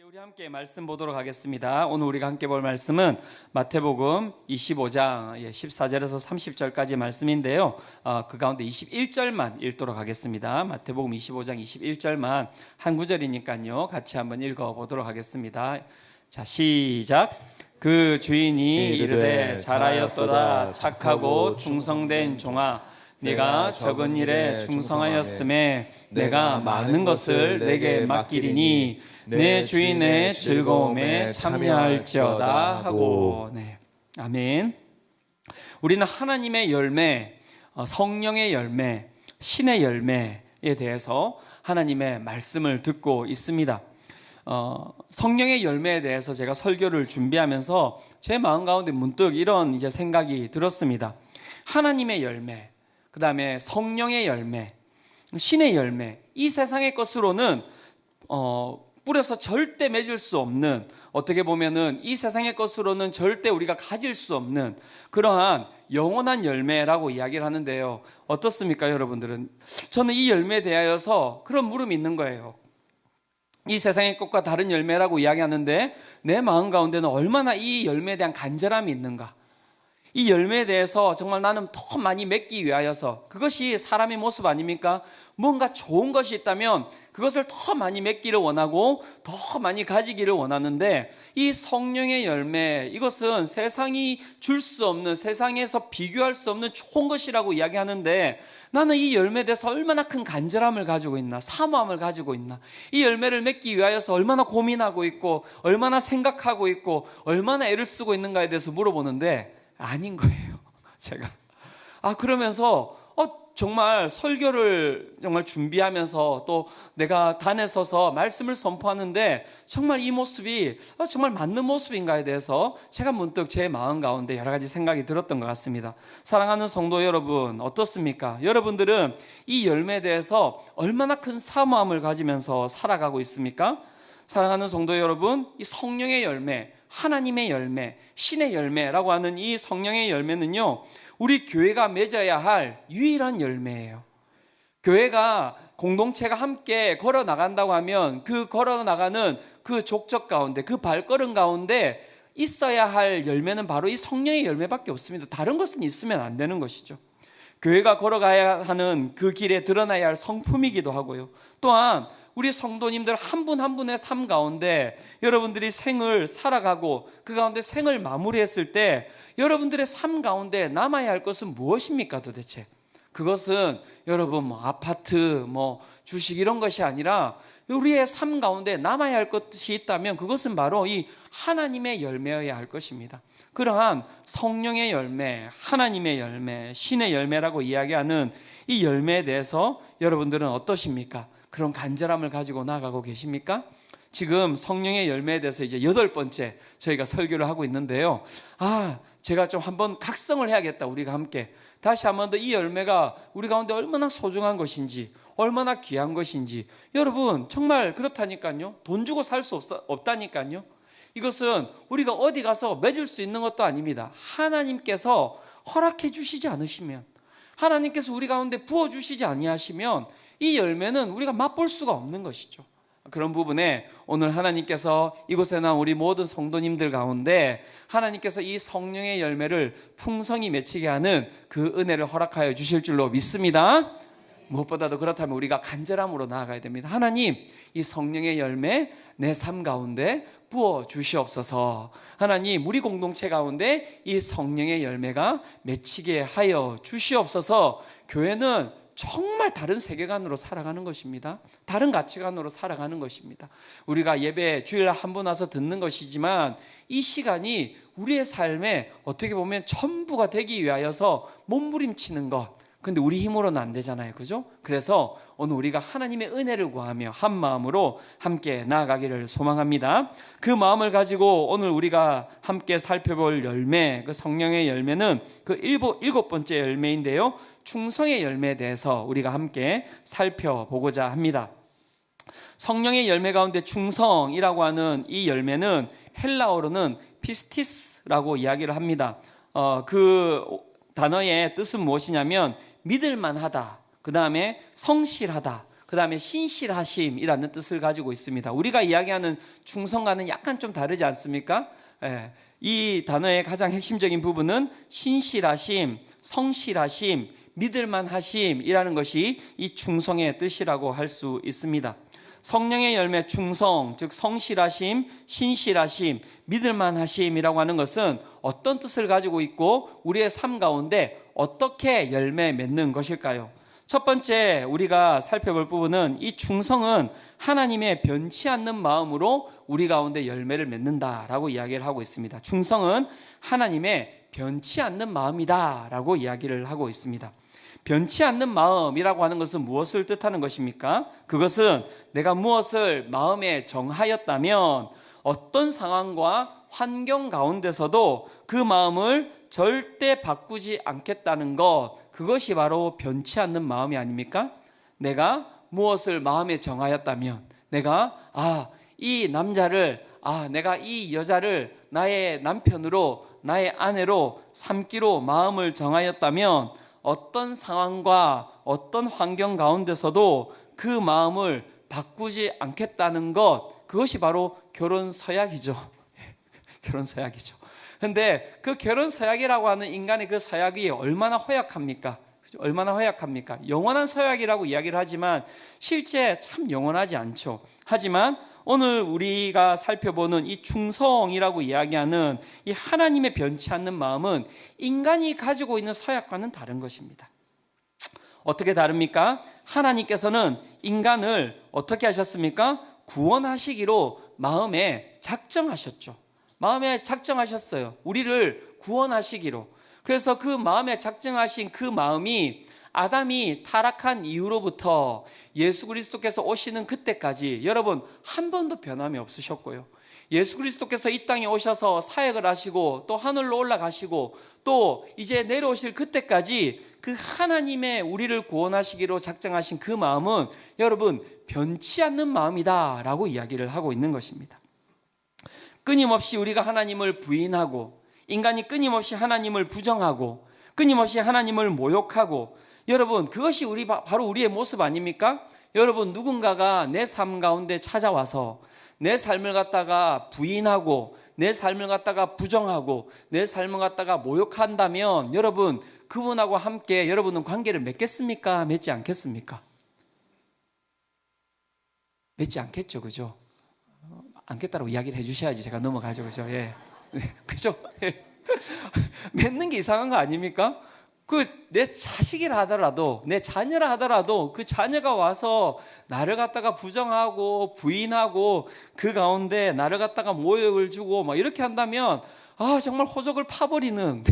우리 함께 말씀 보도록 하겠습니다. 오늘 우리가 함께 볼 말씀은 마태복음 25장 14절에서 30절까지 말씀인데요. 그 가운데 21절만 읽도록 하겠습니다. 마태복음 25장 21절만 한 구절이니까요. 같이 한번 읽어보도록 하겠습니다. 자, 시작. 그 주인이 이르되 잘하였도다 착하고 충성된 종아, 네가 적은 일에 충성하였음에 내가 많은 것을 내게 맡기리니 내 주인의 즐거움에 참여할지어다 하고. 아멘. 우리는 하나님의 열매, 성령의 열매, 신의 열매에 대해서 하나님의 말씀을 듣고 있습니다. 성령의 열매에 대해서 제가 설교를 준비하면서 제 마음 가운데 문득 이런 이제 생각이 들었습니다. 하나님의 열매, 그 다음에 성령의 열매, 신의 열매, 이 세상의 것으로는 뿌려서 절대 맺을 수 없는, 어떻게 보면은 이 세상의 것으로는 절대 우리가 가질 수 없는 그러한 영원한 열매라고 이야기를 하는데요. 어떻습니까, 여러분들은? 저는 이 열매에 대하여서 그런 물음이 있는 거예요. 이 세상의 것과 다른 열매라고 이야기하는데 내 마음 가운데는 얼마나 이 열매에 대한 간절함이 있는가? 이 열매에 대해서 정말 나는 더 많이 맺기 위하여서, 그것이 사람의 모습 아닙니까? 뭔가 좋은 것이 있다면 그것을 더 많이 맺기를 원하고 더 많이 가지기를 원하는데, 이 성령의 열매, 이것은 세상이 줄 수 없는, 세상에서 비교할 수 없는 좋은 것이라고 이야기하는데, 나는 이 열매에 대해서 얼마나 큰 간절함을 가지고 있나, 사모함을 가지고 있나, 이 열매를 맺기 위하여서 얼마나 고민하고 있고 얼마나 생각하고 있고 얼마나 애를 쓰고 있는가에 대해서 물어보는데 아닌 거예요, 제가. 그러면서 정말 설교를 정말 준비하면서 또 내가 단에 서서 말씀을 선포하는데 정말 이 모습이 정말 맞는 모습인가에 대해서 제가 문득 제 마음 가운데 여러 가지 생각이 들었던 것 같습니다. 사랑하는 성도 여러분, 어떻습니까? 여러분들은 이 열매에 대해서 얼마나 큰 사모함을 가지면서 살아가고 있습니까? 사랑하는 성도 여러분, 이 성령의 열매, 하나님의 열매, 신의 열매라고 하는 이 성령의 열매는요, 우리 교회가 맺어야 할 유일한 열매예요. 교회가, 공동체가 함께 걸어 나간다고 하면 그 걸어 나가는 그 족적 가운데, 그 발걸음 가운데 있어야 할 열매는 바로 이 성령의 열매밖에 없습니다. 다른 것은 있으면 안 되는 것이죠. 교회가 걸어가야 하는 그 길에 드러나야 할 성품이기도 하고요. 또한 우리 성도님들 한 분 한 분의 삶 가운데 여러분들이 생을 살아가고 그 가운데 생을 마무리했을 때 여러분들의 삶 가운데 남아야 할 것은 무엇입니까, 도대체? 그것은 여러분 아파트, 주식 이런 것이 아니라 우리의 삶 가운데 남아야 할 것이 있다면 그것은 바로 이 하나님의 열매여야 할 것입니다. 그러한 성령의 열매, 하나님의 열매, 신의 열매라고 이야기하는 이 열매에 대해서 여러분들은 어떠십니까? 그런 간절함을 가지고 나아가고 계십니까? 지금 성령의 열매에 대해서 이제 8번째 저희가 설교를 하고 있는데요. 제가 좀 한번 각성을 해야겠다, 우리가 함께. 다시 한번 더 이 열매가 우리 가운데 얼마나 소중한 것인지, 얼마나 귀한 것인지. 여러분, 정말 그렇다니까요. 돈 주고 살 수 없다니까요. 이것은 우리가 어디 가서 맺을 수 있는 것도 아닙니다. 하나님께서 허락해 주시지 않으시면, 하나님께서 우리 가운데 부어주시지 아니하시면 이 열매는 우리가 맛볼 수가 없는 것이죠. 그런 부분에 오늘 하나님께서 이곳에 나온 우리 모든 성도님들 가운데 하나님께서 이 성령의 열매를 풍성히 맺히게 하는 그 은혜를 허락하여 주실 줄로 믿습니다. 무엇보다도 그렇다면 우리가 간절함으로 나아가야 됩니다. 하나님, 이 성령의 열매 내 삶 가운데 부어 주시옵소서. 하나님, 우리 공동체 가운데 이 성령의 열매가 맺히게 하여 주시옵소서. 교회는 정말 다른 세계관으로 살아가는 것입니다. 다른 가치관으로 살아가는 것입니다. 우리가 예배 주일날 한 번 와서 듣는 것이지만 이 시간이 우리의 삶에 어떻게 보면 전부가 되기 위하여서 몸부림치는 것, 근데 우리 힘으로는 안 되잖아요, 그죠? 그래서 오늘 우리가 하나님의 은혜를 구하며 한 마음으로 함께 나아가기를 소망합니다. 그 마음을 가지고 오늘 우리가 함께 살펴볼 열매, 그 성령의 열매는 그 7번째 열매인데요, 충성의 열매에 대해서 우리가 함께 살펴보고자 합니다. 성령의 열매 가운데 충성이라고 하는 이 열매는 헬라어로는 피스티스라고 이야기를 합니다. 그 단어의 뜻은 무엇이냐면 믿을만하다, 그 다음에 성실하다, 그 다음에 신실하심이라는 뜻을 가지고 있습니다. 우리가 이야기하는 충성과는 약간 좀 다르지 않습니까? 예, 이 단어의 가장 핵심적인 부분은 신실하심, 성실하심, 믿을만하심이라는 것이 이 충성의 뜻이라고 할 수 있습니다. 성령의 열매 충성, 즉 성실하심, 신실하심, 믿을만하심이라고 하는 것은 어떤 뜻을 가지고 있고 우리의 삶 가운데 어떻게 열매 맺는 것일까요? 첫 번째 우리가 살펴볼 부분은 이 충성은 하나님의 변치 않는 마음으로 우리 가운데 열매를 맺는다라고 이야기를 하고 있습니다. 충성은 하나님의 변치 않는 마음이다라고 이야기를 하고 있습니다. 변치 않는 마음이라고 하는 것은 무엇을 뜻하는 것입니까? 그것은 내가 무엇을 마음에 정하였다면 어떤 상황과 환경 가운데서도 그 마음을 절대 바꾸지 않겠다는 것, 그것이 바로 변치 않는 마음이 아닙니까? 내가 무엇을 마음에 정하였다면 내가 이 남자를 내가 이 여자를 나의 남편으로 나의 아내로 삼기로 마음을 정하였다면 어떤 상황과 어떤 환경 가운데서도 그 마음을 바꾸지 않겠다는 것, 그것이 바로 결혼 서약이죠. 결혼 서약이죠. 근데 그 결혼 서약이라고 하는 인간의 그 서약이 얼마나 허약합니까? 얼마나 허약합니까? 영원한 서약이라고 이야기를 하지만 실제 참 영원하지 않죠. 하지만 오늘 우리가 살펴보는 이 충성이라고 이야기하는 이 하나님의 변치 않는 마음은 인간이 가지고 있는 서약과는 다른 것입니다. 어떻게 다릅니까? 하나님께서는 인간을 어떻게 하셨습니까? 구원하시기로 마음에 작정하셨죠. 마음에 작정하셨어요. 우리를 구원하시기로. 그래서 그 마음에 작정하신 그 마음이 아담이 타락한 이후로부터 예수 그리스도께서 오시는 그때까지 여러분 한 번도 변함이 없으셨고요. 예수 그리스도께서 이 땅에 오셔서 사역을 하시고 또 하늘로 올라가시고 또 이제 내려오실 그때까지 그 하나님의 우리를 구원하시기로 작정하신 그 마음은 여러분 변치 않는 마음이다 라고 이야기를 하고 있는 것입니다. 끊임없이 우리가 하나님을 부인하고 인간이 끊임없이 하나님을 부정하고 끊임없이 하나님을 모욕하고 여러분 그것이 바로 우리의 모습 아닙니까? 여러분 누군가가 내 삶 가운데 찾아와서 내 삶을 갖다가 부인하고 내 삶을 갖다가 부정하고 내 삶을 갖다가 모욕한다면 여러분 그분하고 함께 여러분은 관계를 맺겠습니까? 맺지 않겠습니까? 맺지 않겠죠, 그죠? 않겠다고 이야기를 해주셔야지 제가 넘어가죠, 그죠? 예, 그죠? 맺는 게 이상한 거 아닙니까? 내 자식이라 하더라도 내 자녀라 하더라도 그 자녀가 와서 나를 갖다가 부정하고 부인하고 그 가운데 나를 갖다가 모욕을 주고 막 이렇게 한다면 정말 호적을 파버리는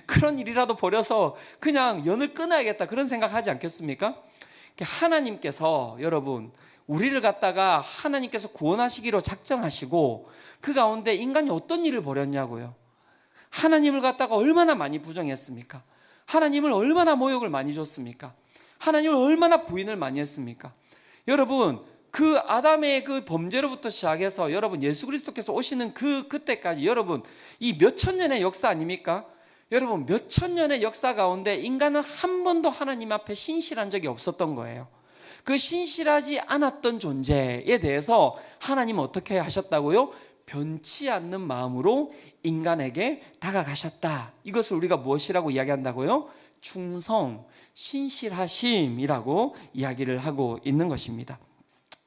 그런 일이라도 벌여서 그냥 연을 끊어야겠다 그런 생각하지 않겠습니까? 하나님께서 여러분 우리를 갖다가 하나님께서 구원하시기로 작정하시고 그 가운데 인간이 어떤 일을 벌였냐고요. 하나님을 갖다가 얼마나 많이 부정했습니까? 하나님을 얼마나 모욕을 많이 줬습니까? 하나님을 얼마나 부인을 많이 했습니까? 여러분 그 아담의 그 범죄로부터 시작해서 여러분 예수 그리스도께서 오시는 그때까지 여러분 이 몇천 년의 역사 아닙니까? 여러분 몇천 년의 역사 가운데 인간은 한 번도 하나님 앞에 신실한 적이 없었던 거예요. 그 신실하지 않았던 존재에 대해서 하나님은 어떻게 하셨다고요? 변치 않는 마음으로 인간에게 다가가셨다. 이것을 우리가 무엇이라고 이야기한다고요? 충성, 신실하심이라고 이야기를 하고 있는 것입니다.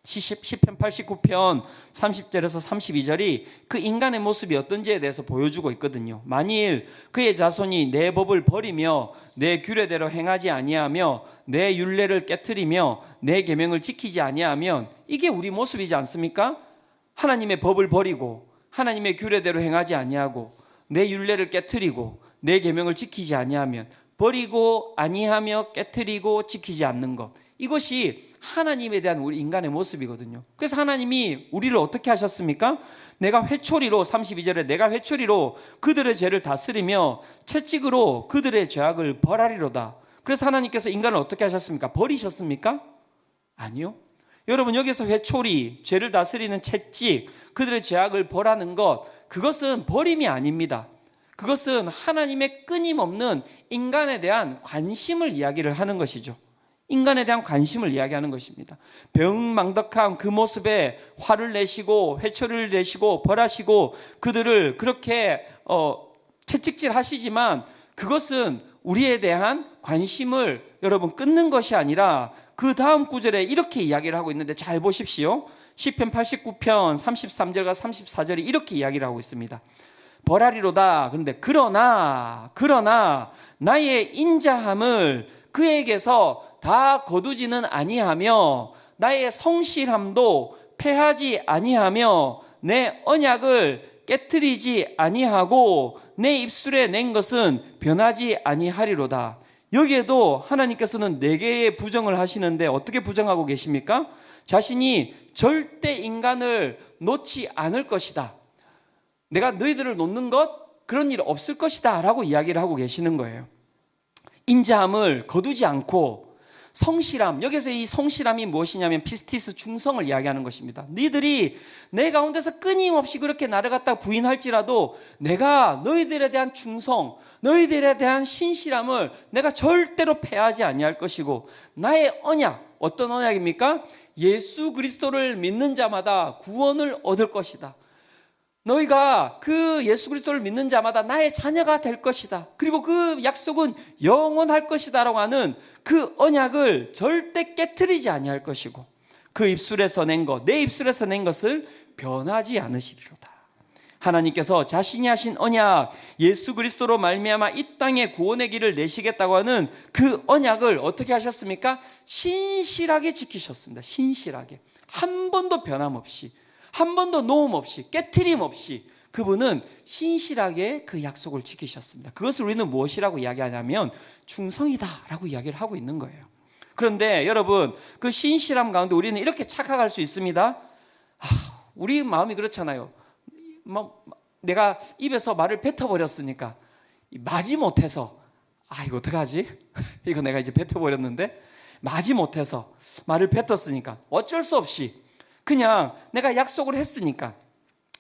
시편 89편 30절에서 32절이 그 인간의 모습이 어떤지에 대해서 보여주고 있거든요. 만일 그의 자손이 내 법을 버리며 내 규례대로 행하지 아니하며 내 율례를 깨트리며 내 계명을 지키지 아니하면 이게 우리 모습이지 않습니까? 하나님의 법을 버리고 하나님의 규례대로 행하지 아니하고 내 율례를 깨트리고 내 계명을 지키지 아니하면 버리고 아니하며 깨트리고 지키지 않는 것, 이것이 하나님에 대한 우리 인간의 모습이거든요. 그래서 하나님이 우리를 어떻게 하셨습니까? 내가 회초리로 32절에 내가 회초리로 그들의 죄를 다스리며 채찍으로 그들의 죄악을 벌하리로다. 그래서 하나님께서 인간을 어떻게 하셨습니까? 버리셨습니까? 아니요. 여러분 여기서 회초리, 죄를 다스리는 채찍, 그들의 죄악을 벌하는 것, 그것은 버림이 아닙니다. 그것은 하나님의 끊임없는 인간에 대한 관심을 이야기를 하는 것이죠. 인간에 대한 관심을 이야기하는 것입니다. 병망덕한 그 모습에 화를 내시고 회초리를 내시고 벌하시고 그들을 그렇게 채찍질 하시지만 그것은 우리에 대한 관심을 여러분 끊는 것이 아니라 그 다음 구절에 이렇게 이야기를 하고 있는데 잘 보십시오. 시편 89편 33절과 34절이 이렇게 이야기를 하고 있습니다. 벌하리로다. 그런데 그러나 나의 인자함을 그에게서 다 거두지는 아니하며 나의 성실함도 패하지 아니하며 내 언약을 깨트리지 아니하고 내 입술에 낸 것은 변하지 아니하리로다. 여기에도 하나님께서는 4개의 부정을 하시는데 어떻게 부정하고 계십니까? 자신이 절대 인간을 놓지 않을 것이다. 내가 너희들을 놓는 것 그런 일 없을 것이다 라고 이야기를 하고 계시는 거예요. 인자함을 거두지 않고 성실함, 여기서 이 성실함이 무엇이냐면 피스티스, 중성을 이야기하는 것입니다. 너희들이 내 가운데서 끊임없이 그렇게 나를 갖다 부인할지라도 내가 너희들에 대한 중성, 너희들에 대한 신실함을 내가 절대로 패하지 아니할 것이고 나의 언약, 어떤 언약입니까? 예수 그리스도를 믿는 자마다 구원을 얻을 것이다. 너희가 그 예수 그리스도를 믿는 자마다 나의 자녀가 될 것이다. 그리고 그 약속은 영원할 것이다 라고 하는 그 언약을 절대 깨트리지 아니할 것이고 그 입술에서 낸 것, 내 입술에서 낸 것을 변하지 않으시리로다. 하나님께서 자신이 하신 언약, 예수 그리스도로 말미암아 이 땅에 구원의 길을 내시겠다고 하는 그 언약을 어떻게 하셨습니까? 신실하게 지키셨습니다. 신실하게. 한 번도 변함없이, 한 번도 노움 없이, 깨트림 없이 그분은 신실하게 그 약속을 지키셨습니다. 그것을 우리는 무엇이라고 이야기하냐면 충성이다라고 이야기를 하고 있는 거예요. 그런데 여러분, 그 신실함 가운데 우리는 이렇게 착각할 수 있습니다. 우리 마음이 그렇잖아요. 내가 입에서 말을 뱉어버렸으니까 마지못해서 이거 어떡하지? 이거 내가 이제 뱉어버렸는데 마지못해서 말을 뱉었으니까 어쩔 수 없이 그냥 내가 약속을 했으니까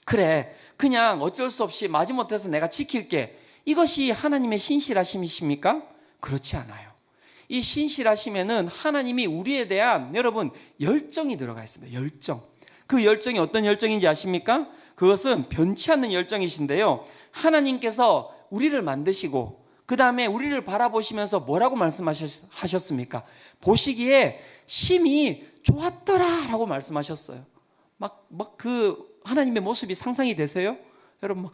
그래 그냥 어쩔 수 없이 마지못해서 내가 지킬게. 이것이 하나님의 신실하심이십니까? 그렇지 않아요. 이 신실하심에는 하나님이 우리에 대한 여러분 열정이 들어가 있습니다. 열정. 그 열정이 어떤 열정인지 아십니까? 그것은 변치 않는 열정이신데요, 하나님께서 우리를 만드시고 그 다음에 우리를 바라보시면서 뭐라고 말씀하셨습니까? 보시기에 심히 좋았더라 라고 말씀하셨어요. 막 그 하나님의 모습이 상상이 되세요? 여러분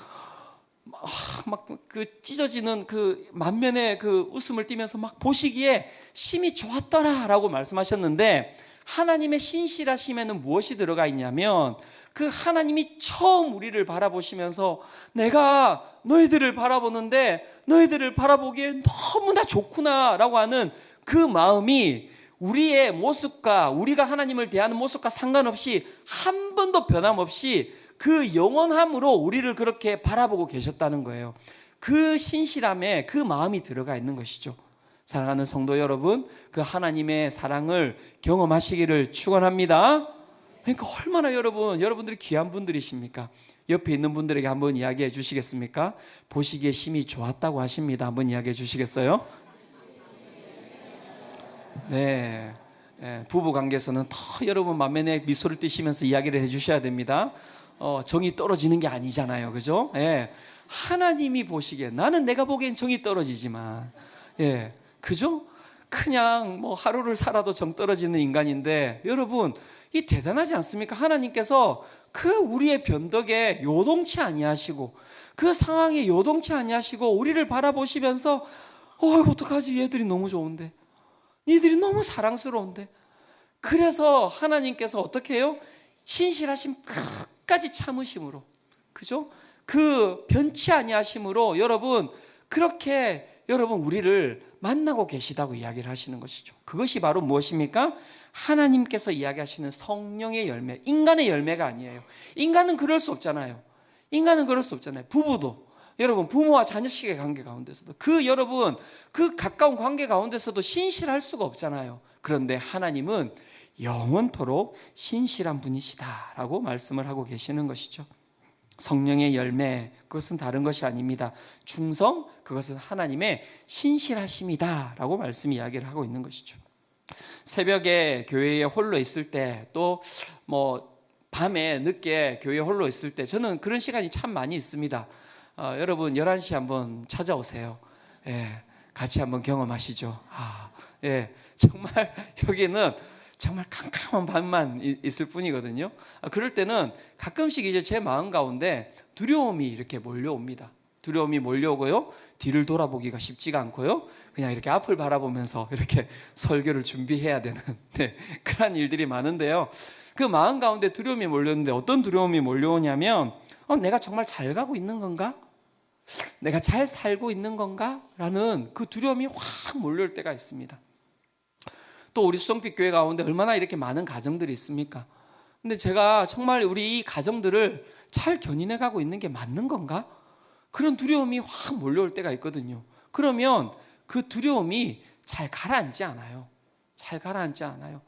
막 그 찢어지는 그 만면의 그 웃음을 띠면서 막 보시기에 심히 좋았더라 라고 말씀하셨는데, 하나님의 신실하심에는 무엇이 들어가 있냐면 그 하나님이 처음 우리를 바라보시면서 내가 너희들을 바라보는데 너희들을 바라보기에 너무나 좋구나 라고 하는 그 마음이 우리의 모습과 우리가 하나님을 대하는 모습과 상관없이 한 번도 변함없이 그 영원함으로 우리를 그렇게 바라보고 계셨다는 거예요. 그 신실함에 그 마음이 들어가 있는 것이죠. 사랑하는 성도 여러분, 그 하나님의 사랑을 경험하시기를 축원합니다. 그러니까 얼마나 여러분들이 귀한 분들이십니까? 옆에 있는 분들에게 한번 이야기해 주시겠습니까? 보시기에 심히 좋았다고 하십니다. 한번 이야기해 주시겠어요? 네, 부부 관계에서는 더 여러분 만면에 미소를 띠시면서 이야기를 해 주셔야 됩니다. 정이 떨어지는 게 아니잖아요, 그죠? 하나님이 보시기에 나는 내가 보기엔 정이 떨어지지만, 그죠? 그냥 뭐 하루를 살아도 정 떨어지는 인간인데, 여러분 이 대단하지 않습니까? 하나님께서 그 우리의 변덕에 요동치 아니하시고 그 상황에 요동치 아니하시고 우리를 바라보시면서 어떡하지, 얘들이 너무 좋은데, 니들이 너무 사랑스러운데. 그래서 하나님께서 어떻게 해요? 신실하심 끝까지 참으심으로, 그죠? 그 변치 아니하심으로 여러분 그렇게 우리를 만나고 계시다고 이야기를 하시는 것이죠. 그것이 바로 무엇입니까? 하나님께서 이야기하시는 성령의 열매, 인간의 열매가 아니에요. 인간은 그럴 수 없잖아요. 부부도 여러분 부모와 자녀식의 관계 가운데서도 여러분 그 가까운 관계 가운데서도 신실할 수가 없잖아요. 그런데 하나님은 영원토록 신실한 분이시다라고 말씀을 하고 계시는 것이죠. 성령의 열매, 그것은 다른 것이 아닙니다. 충성, 그것은 하나님의 신실하심이다라고 말씀 이야기를 하고 있는 것이죠. 새벽에 교회에 홀로 있을 때, 또 뭐 밤에 늦게 교회에 홀로 있을 때, 저는 그런 시간이 참 많이 있습니다. 여러분 11시 한번 찾아오세요. 예, 같이 한번 경험하시죠. 예, 정말 여기는 정말 캄캄한 밤만 있을 뿐이거든요. 그럴 때는 가끔씩 이제 제 마음 가운데 두려움이 이렇게 몰려옵니다. 두려움이 몰려오고요, 뒤를 돌아보기가 쉽지가 않고요, 그냥 이렇게 앞을 바라보면서 이렇게 설교를 준비해야 되는 그런 일들이 많은데요. 그 마음 가운데 두려움이 몰려오는데, 어떤 두려움이 몰려오냐면 내가 정말 잘 가고 있는 건가? 내가 잘 살고 있는 건가? 라는 그 두려움이 확 몰려올 때가 있습니다. 또 우리 수성빛 교회 가운데 얼마나 이렇게 많은 가정들이 있습니까? 근데 제가 정말 우리 이 가정들을 잘 견인해 가고 있는 게 맞는 건가? 그런 두려움이 확 몰려올 때가 있거든요. 그러면 그 두려움이 잘 가라앉지 않아요. 잘 가라앉지 않아요.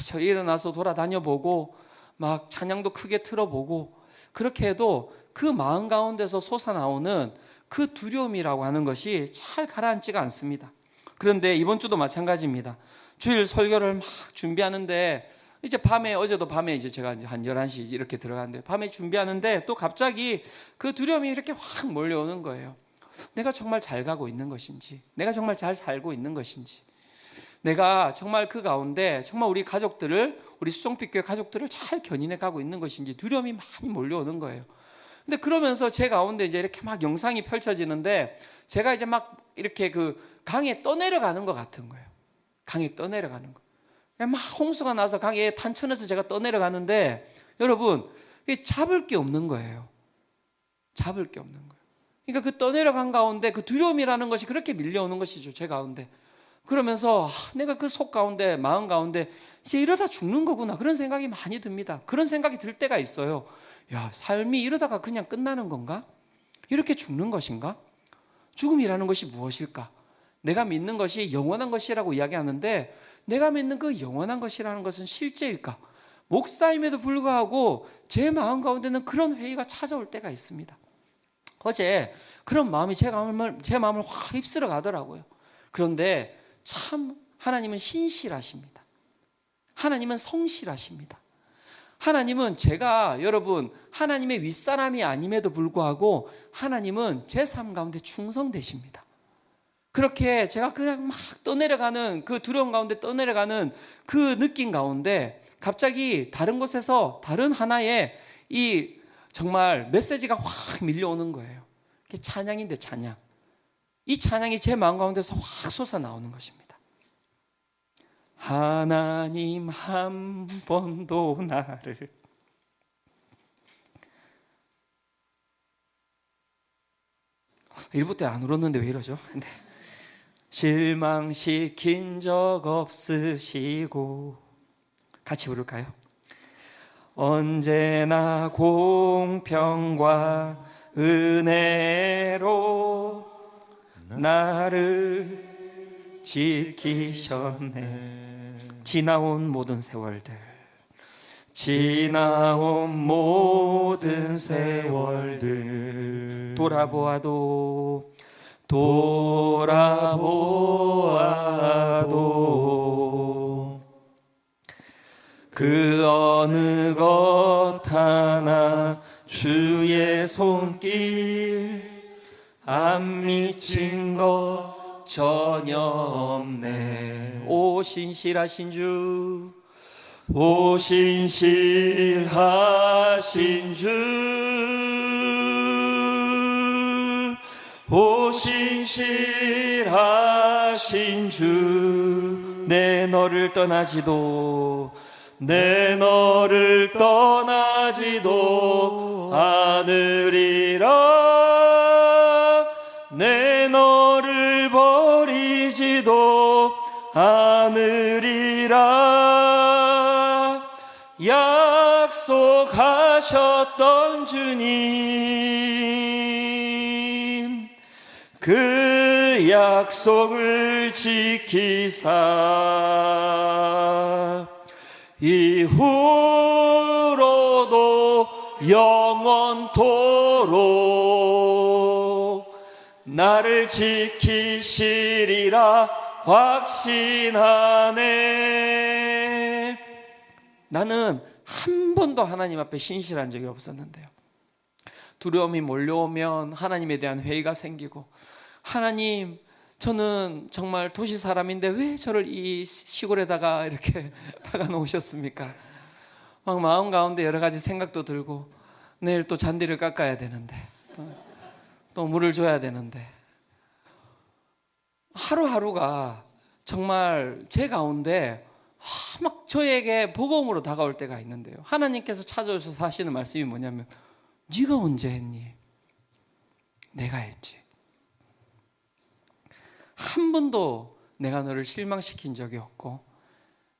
저 일어나서 돌아다녀 보고 막 찬양도 크게 틀어보고, 그렇게 해도 그 마음 가운데서 솟아나오는 그 두려움이라고 하는 것이 잘 가라앉지가 않습니다. 그런데 이번 주도 마찬가지입니다. 주일 설교를 막 준비하는데, 이제 밤에, 어제도 밤에 이제 제가 한 11시 이렇게 들어갔는데, 밤에 준비하는데 또 갑자기 그 두려움이 이렇게 확 몰려오는 거예요. 내가 정말 잘 가고 있는 것인지, 내가 정말 잘 살고 있는 것인지, 내가 정말 그 가운데 정말 우리 가족들을, 우리 수성빛교회 가족들을 잘 견인해 가고 있는 것인지 두려움이 많이 몰려오는 거예요. 근데 그러면서 제 가운데 이제 이렇게 막 영상이 펼쳐지는데, 제가 이제 막 이렇게 그 강에 떠내려가는 것 같은 거예요. 강에 떠내려가는 거. 막 홍수가 나서 강에 탄천에서 제가 떠내려가는데, 여러분 잡을 게 없는 거예요. 잡을 게 없는 거예요. 그러니까 그 떠내려간 가운데 그 두려움이라는 것이 그렇게 밀려오는 것이죠, 제 가운데. 그러면서 내가 그 속 가운데, 마음 가운데 이제 이러다 죽는 거구나, 그런 생각이 많이 듭니다. 그런 생각이 들 때가 있어요. 야, 삶이 이러다가 그냥 끝나는 건가? 이렇게 죽는 것인가? 죽음이라는 것이 무엇일까? 내가 믿는 것이 영원한 것이라고 이야기하는데, 내가 믿는 그 영원한 것이라는 것은 실제일까? 목사임에도 불구하고 제 마음 가운데는 그런 회의가 찾아올 때가 있습니다. 어제 그런 마음이 제 마음을 확 휩쓸어 가더라고요. 그런데 참 하나님은 신실하십니다. 하나님은 성실하십니다. 하나님은, 제가 여러분 하나님의 윗사람이 아님에도 불구하고 하나님은 제 삶 가운데 충성되십니다. 그렇게 제가 그냥 막 떠내려가는, 그 두려움 가운데 떠내려가는 그 느낌 가운데 갑자기 다른 곳에서 다른 하나의 이 정말 메시지가 확 밀려오는 거예요. 그게 찬양인데, 찬양. 이 찬양이 제 마음 가운데서 확 솟아 나오는 것입니다. 하나님 한 번도 나를 1부 때 안 울었는데 왜 이러죠? 네. 실망시킨 적 없으시고, 같이 부를까요? 언제나 공평과 은혜로 나를 지키셨네. 지나온 모든 세월들, 지나온 모든 세월들 돌아보아도 그 어느 것 하나 주의 손길 안 미친 것 전혀 없네. 오 신실하신 주, 오 신실하신 주, 오 신실하신 주, 내 너를 떠나지도 않으리라. 내 너를 버리지도 않으리라. 약속하셨던 주님, 그 약속을 지키사 이후로도 영원토록 나를 지키시리라. 확신하네. 나는 한 번도 하나님 앞에 신실한 적이 없었는데요. 두려움이 몰려오면 하나님에 대한 회의가 생기고, 하나님, 저는 정말 도시 사람인데 왜 저를 이 시골에다가 이렇게 박아 놓으셨습니까? 막 마음 가운데 여러 가지 생각도 들고, 내일 또 잔디를 깎아야 되는데, 또 물을 줘야 되는데, 하루하루가 정말 제 가운데 막 저에게 복음으로 다가올 때가 있는데요. 하나님께서 찾아오셔서 하시는 말씀이 뭐냐면, 네가 언제 했니? 내가 했지. 한 번도 내가 너를 실망시킨 적이 없고,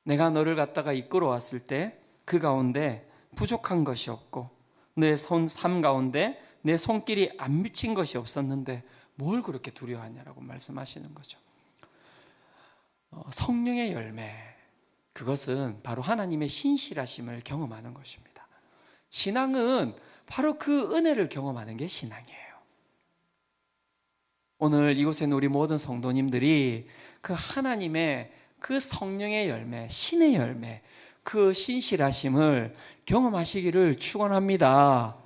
내가 너를 갖다가 이끌어 왔을 때 그 가운데 부족한 것이 없고, 내 삶 가운데 내 손길이 안 미친 것이 없었는데 뭘 그렇게 두려워하냐라고 말씀하시는 거죠. 성령의 열매, 그것은 바로 하나님의 신실하심을 경험하는 것입니다. 신앙은 바로 그 은혜를 경험하는 게 신앙이에요. 오늘 이곳에 있는 우리 모든 성도님들이 그 하나님의 그 성령의 열매, 신의 열매, 그 신실하심을 경험하시기를 축원합니다.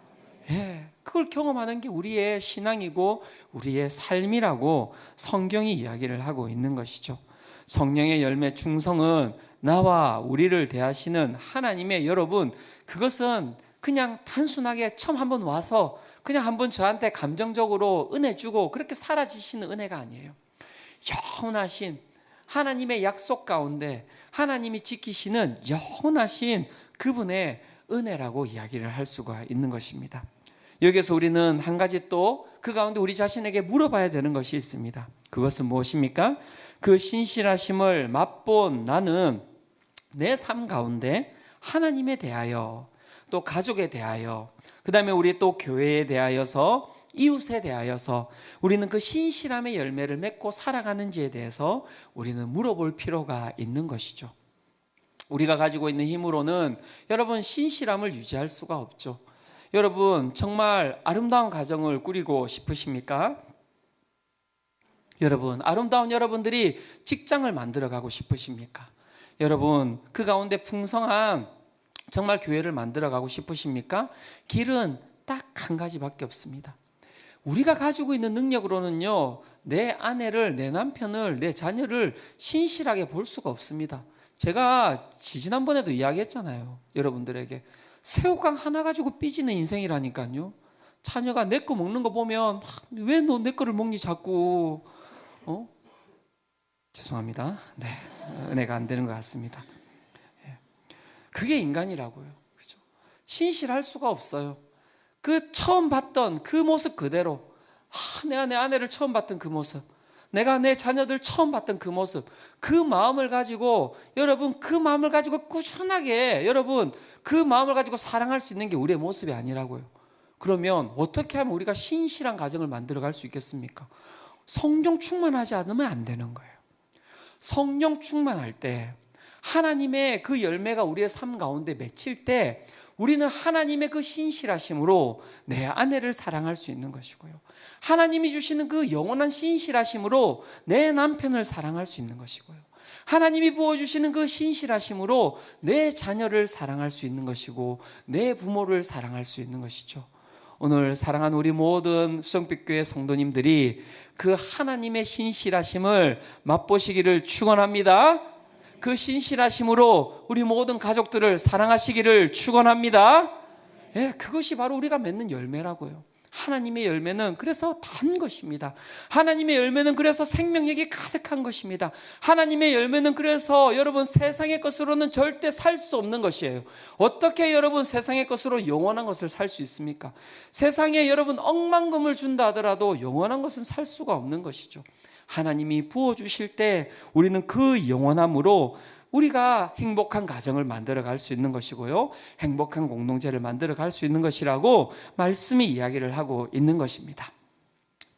예, 그걸 경험하는 게 우리의 신앙이고 우리의 삶이라고 성경이 이야기를 하고 있는 것이죠. 성령의 열매 충성은 나와 우리를 대하시는 하나님의, 여러분, 그것은 그냥 단순하게 처음 한번 와서 그냥 한번 저한테 감정적으로 은혜 주고 그렇게 사라지시는 은혜가 아니에요. 영원하신 하나님의 약속 가운데 하나님이 지키시는 영원하신 그분의 은혜라고 이야기를 할 수가 있는 것입니다. 여기에서 우리는 한 가지 또 그 가운데 우리 자신에게 물어봐야 되는 것이 있습니다. 그것은 무엇입니까? 그 신실하심을 맛본 나는 내 삶 가운데 하나님에 대하여, 또 가족에 대하여, 그 다음에 우리 또 교회에 대하여서, 이웃에 대하여서 우리는 그 신실함의 열매를 맺고 살아가는지에 대해서 우리는 물어볼 필요가 있는 것이죠. 우리가 가지고 있는 힘으로는 여러분 신실함을 유지할 수가 없죠. 여러분 정말 아름다운 가정을 꾸리고 싶으십니까? 여러분 아름다운 여러분들이 직장을 만들어 가고 싶으십니까? 여러분 그 가운데 풍성한 정말 교회를 만들어 가고 싶으십니까? 길은 딱 한 가지밖에 없습니다. 우리가 가지고 있는 능력으로는요, 내 아내를, 내 남편을, 내 자녀를 신실하게 볼 수가 없습니다. 제가 지난번에도 이야기했잖아요. 여러분들에게 새우깡 하나 가지고 삐지는 인생이라니까요. 자녀가 내 거 먹는 거 보면 왜 너 내 거를 먹니 자꾸, 죄송합니다. 네, 은혜가 안 되는 것 같습니다. 그게 인간이라고요. 그죠? 신실할 수가 없어요. 그 처음 봤던 그 모습 그대로, 내가 내 아내를 처음 봤던 그 모습, 내가 내 자녀들 처음 봤던 그 모습, 그 마음을 가지고, 여러분 그 마음을 가지고 꾸준하게, 여러분 그 마음을 가지고 사랑할 수 있는 게 우리의 모습이 아니라고요. 그러면 어떻게 하면 우리가 신실한 가정을 만들어 갈 수 있겠습니까? 성령 충만하지 않으면 안 되는 거예요. 성령 충만할 때 하나님의 그 열매가 우리의 삶 가운데 맺힐 때 우리는 하나님의 그 신실하심으로 내 아내를 사랑할 수 있는 것이고요, 하나님이 주시는 그 영원한 신실하심으로 내 남편을 사랑할 수 있는 것이고요, 하나님이 부어주시는 그 신실하심으로 내 자녀를 사랑할 수 있는 것이고 내 부모를 사랑할 수 있는 것이죠. 오늘 사랑하는 우리 모든 수정빛교회 성도님들이 그 하나님의 신실하심을 맛보시기를 축원합니다. 그 신실하심으로 우리 모든 가족들을 사랑하시기를 축원합니다. 예, 그것이 바로 우리가 맺는 열매라고요. 하나님의 열매는 그래서 단 것입니다. 하나님의 열매는 그래서 생명력이 가득한 것입니다. 하나님의 열매는 그래서 여러분 세상의 것으로는 절대 살 수 없는 것이에요. 어떻게 여러분 세상의 것으로 영원한 것을 살 수 있습니까? 세상에 여러분 억만금을 준다 하더라도 영원한 것은 살 수가 없는 것이죠. 하나님이 부어주실 때 우리는 그 영원함으로 우리가 행복한 가정을 만들어 갈 수 있는 것이고요, 행복한 공동체를 만들어 갈 수 있는 것이라고 말씀이 이야기를 하고 있는 것입니다.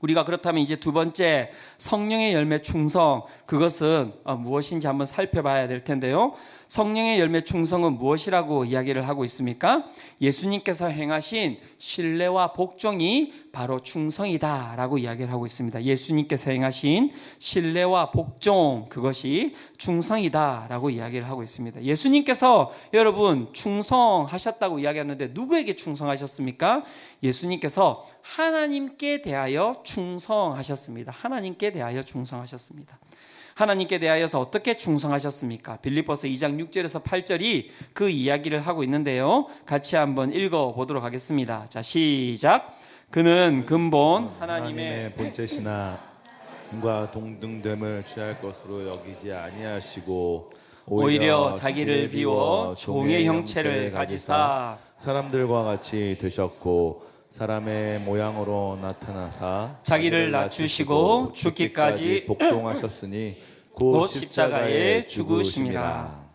우리가 그렇다면 이제 두 번째 성령의 열매 충성, 그것은 무엇인지 한번 살펴봐야 될 텐데요. 성령의 열매 충성은 무엇이라고 이야기를 하고 있습니까? 예수님께서 행하신 신뢰와 복종이 바로 충성이다라고 이야기를 하고 있습니다. 예수님께서 행하신 신뢰와 복종, 그것이 충성이다라고 이야기를 하고 있습니다. 예수님께서 여러분 충성하셨다고 이야기하는데 누구에게 충성하셨습니까? 예수님께서 하나님께 대하여 충성하셨습니다. 하나님께 대하여 충성하셨습니다. 하나님께 대하여서 어떻게 충성하셨습니까? 빌립보서 2장 6절에서 8절이 그 이야기를 하고 있는데요. 같이 한번 읽어보도록 하겠습니다. 자, 시작. 그는 근본 하나님의 본체시나 인과 동등됨을 취할 것으로 여기지 아니하시고 오히려 자기를 비워 종의 형체를 가지사 사람들과 같이 되셨고 사람의 모양으로 나타나사 자기를 낮추시고 죽기까지 복종하셨으니 곧 십자가에 죽으심이라.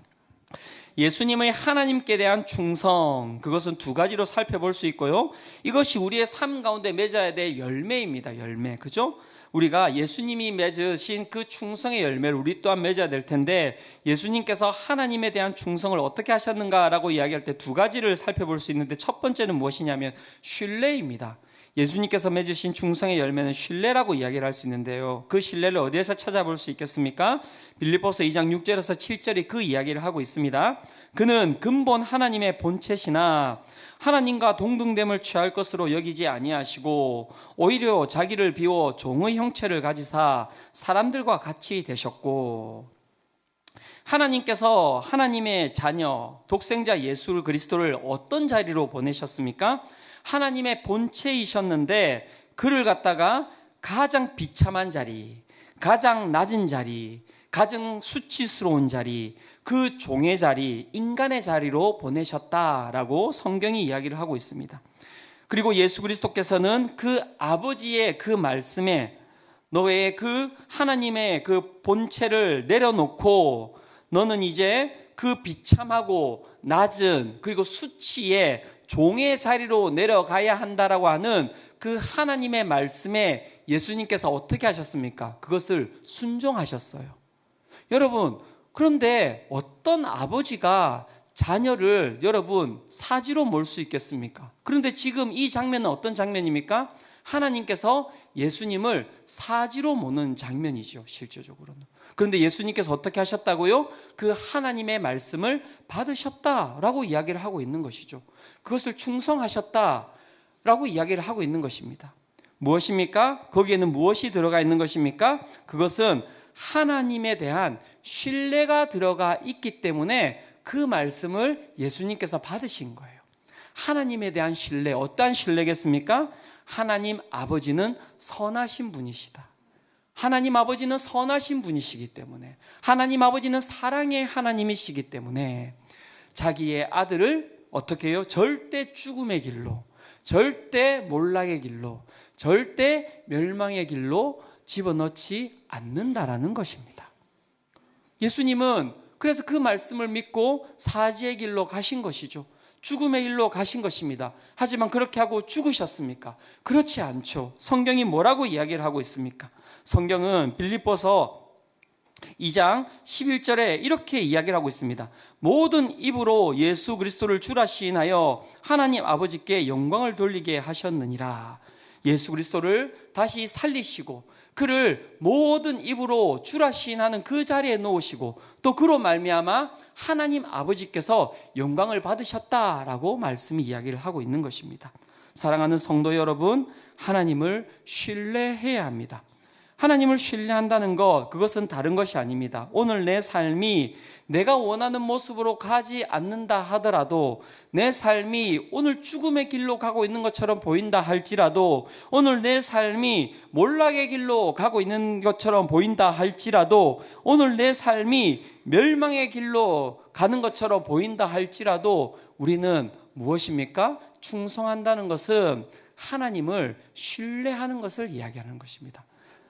예수님의 하나님께 대한 충성, 그것은 두 가지로 살펴볼 수 있고요. 이것이 우리의 삶 가운데 맺어야 될 열매입니다. 열매, 그죠? 우리가 예수님이 맺으신 그 충성의 열매를 우리 또한 맺어야 될 텐데, 예수님께서 하나님에 대한 충성을 어떻게 하셨는가라고 이야기할 때 두 가지를 살펴볼 수 있는데, 첫 번째는 무엇이냐면 신뢰입니다. 예수님께서 맺으신 충성의 열매는 신뢰라고 이야기를 할 수 있는데요. 그 신뢰를 어디에서 찾아볼 수 있겠습니까? 빌립보서 2장 6절에서 7절이 그 이야기를 하고 있습니다. 그는 근본 하나님의 본체시나 하나님과 동등됨을 취할 것으로 여기지 아니하시고 오히려 자기를 비워 종의 형체를 가지사 사람들과 같이 되셨고, 하나님께서 하나님의 자녀 독생자 예수 그리스도를 어떤 자리로 보내셨습니까? 하나님의 본체이셨는데 그를 갖다가 가장 비참한 자리, 가장 낮은 자리, 가장 수치스러운 자리, 그 종의 자리, 인간의 자리로 보내셨다라고 성경이 이야기를 하고 있습니다. 그리고 예수 그리스도께서는 그 아버지의 그 말씀에 너의 그 하나님의 그 본체를 내려놓고 너는 이제 그 비참하고 낮은 그리고 수치의 종의 자리로 내려가야 한다라고 하는 그 하나님의 말씀에 예수님께서 어떻게 하셨습니까? 그것을 순종하셨어요. 여러분, 그런데 어떤 아버지가 자녀를 여러분 사지로 몰 수 있겠습니까? 그런데 지금 이 장면은 어떤 장면입니까? 하나님께서 예수님을 사지로 모는 장면이죠, 실제적으로는. 그런데 예수님께서 어떻게 하셨다고요? 그 하나님의 말씀을 받으셨다라고 이야기를 하고 있는 것이죠. 그것을 충성하셨다라고 이야기를 하고 있는 것입니다. 무엇입니까? 거기에는 무엇이 들어가 있는 것입니까? 그것은 하나님에 대한 신뢰가 들어가 있기 때문에 그 말씀을 예수님께서 받으신 거예요. 하나님에 대한 신뢰, 어떠한 신뢰겠습니까? 하나님 아버지는 선하신 분이시다. 하나님 아버지는 선하신 분이시기 때문에, 하나님 아버지는 사랑의 하나님이시기 때문에 자기의 아들을 어떻게 해요? 절대 죽음의 길로, 절대 몰락의 길로, 절대 멸망의 길로 집어넣지 않는다라는 것입니다. 예수님은 그래서 그 말씀을 믿고 사지의 길로 가신 것이죠. 죽음의 길로 가신 것입니다. 하지만 그렇게 하고 죽으셨습니까? 그렇지 않죠. 성경이 뭐라고 이야기를 하고 있습니까? 성경은 빌립보서 2장 11절에 이렇게 이야기를 하고 있습니다. 모든 입으로 예수 그리스도를 주라 시인하여 하나님 아버지께 영광을 돌리게 하셨느니라. 예수 그리스도를 다시 살리시고 그를 모든 입으로 주라 시인하는 그 자리에 놓으시고 또 그로 말미암아 하나님 아버지께서 영광을 받으셨다라고 말씀이 이야기를 하고 있는 것입니다. 사랑하는 성도 여러분, 하나님을 신뢰해야 합니다. 하나님을 신뢰한다는 것, 그것은 다른 것이 아닙니다. 오늘 내 삶이 내가 원하는 모습으로 가지 않는다 하더라도, 내 삶이 오늘 죽음의 길로 가고 있는 것처럼 보인다 할지라도, 오늘 내 삶이 몰락의 길로 가고 있는 것처럼 보인다 할지라도, 오늘 내 삶이 멸망의 길로 가는 것처럼 보인다 할지라도 우리는 무엇입니까? 충성한다는 것은 하나님을 신뢰하는 것을 이야기하는 것입니다.